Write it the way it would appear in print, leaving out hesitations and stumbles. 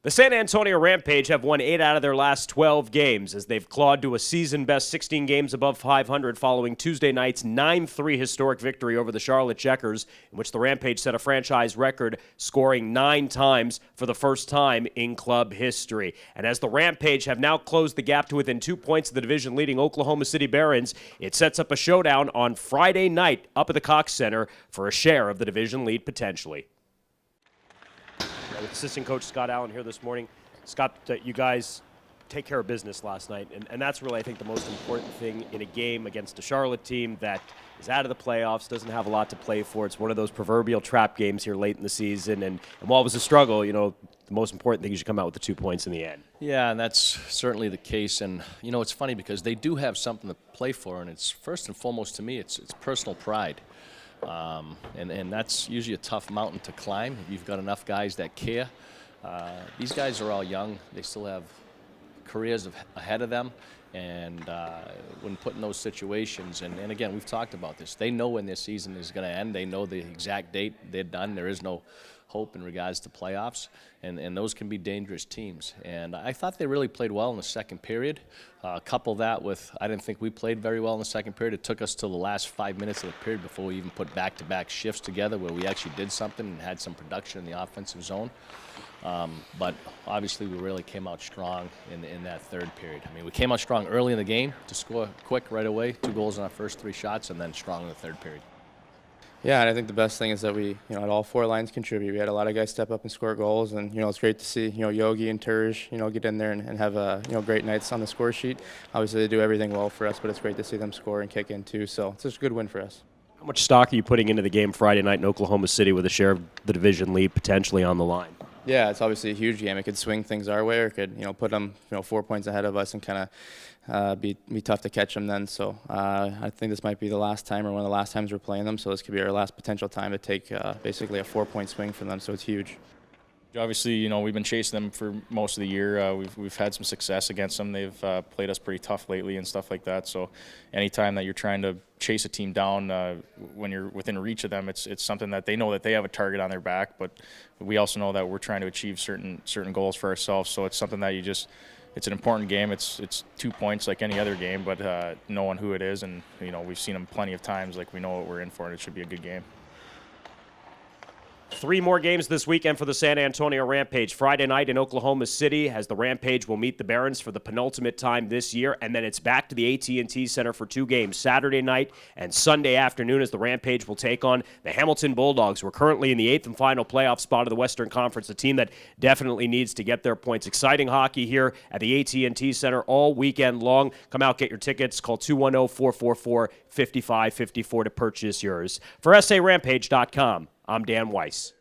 The San Antonio Rampage have won 8 out of their last 12 games as they've clawed to a season-best 16 games above 500 following Tuesday night's 9-3 historic victory over the Charlotte Checkers, in which the Rampage set a franchise record, scoring 9 times for the first time in club history. And as the Rampage have now closed the gap to within 2 points of the division-leading Oklahoma City Barons, it sets up a showdown on Friday night up at the Cox Center for a share of the division lead potentially. With assistant coach Scott Allen here this morning. Scott, you guys take care of business last night, and that's really, I think, the most important thing in a game against a Charlotte team that is out of the playoffs, doesn't have a lot to play for. It's one of those proverbial trap games here late in the season, and while it was a struggle, the most important thing is you come out with the 2 points in the end. Yeah, and that's certainly the case, and, it's funny because they do have something to play for, and it's first and foremost to me, it's personal pride. And that's usually a tough mountain to climb if you've got enough guys that care. These guys are all young. They still have careers ahead of them. And when put in those situations, and again, we've talked about this, they know when their season is going to end. They know the exact date they're done. There is no hope in regards to playoffs, and those can be dangerous teams. And I thought they really played well in the second period. Couple that with, I didn't think we played very well in the second period. It took us till the last 5 minutes of the period before we even put back-to-back shifts together where we actually did something and had some production in the offensive zone. But obviously we really came out strong in that third period. I mean, we came out strong early in the game to score quick right away, 2 goals in our first 3 shots, and then strong in the third period. Yeah, and I think the best thing is that we, had all 4 lines contribute. We had a lot of guys step up and score goals, and it's great to see, Yogi and Turge, get in there and have great nights on the score sheet. Obviously, they do everything well for us, but it's great to see them score and kick in too. So it's just a good win for us. How much stock are you putting into the game Friday night in Oklahoma City with a share of the division lead potentially on the line? Yeah, it's obviously a huge game. It could swing things our way, or it could, put them, 4 points ahead of us and kind of be tough to catch them then. So I think this might be the last time or one of the last times we're playing them. So this could be our last potential time to take basically a 4-point swing from them. So it's huge. Obviously, we've been chasing them for most of the year. We've had some success against them. They've played us pretty tough lately and stuff like that. So anytime that you're trying to chase a team down when you're within reach of them, it's something that they know that they have a target on their back. But we also know that we're trying to achieve certain goals for ourselves. So it's something that it's an important game. It's 2 points like any other game, but knowing who it is, and we've seen them plenty of times. Like, we know what we're in for, and it should be a good game. 3 more games this weekend for the San Antonio Rampage. Friday night in Oklahoma City as the Rampage will meet the Barons for the penultimate time this year, and then it's back to the AT&T Center for 2 games, Saturday night and Sunday afternoon, as the Rampage will take on the Hamilton Bulldogs, who are currently in the 8th and final playoff spot of the Western Conference, a team that definitely needs to get their points. Exciting hockey here at the AT&T Center all weekend long. Come out, get your tickets. Call 210-444-5554 to purchase yours. For SARampage.com, I'm Dan Weiss.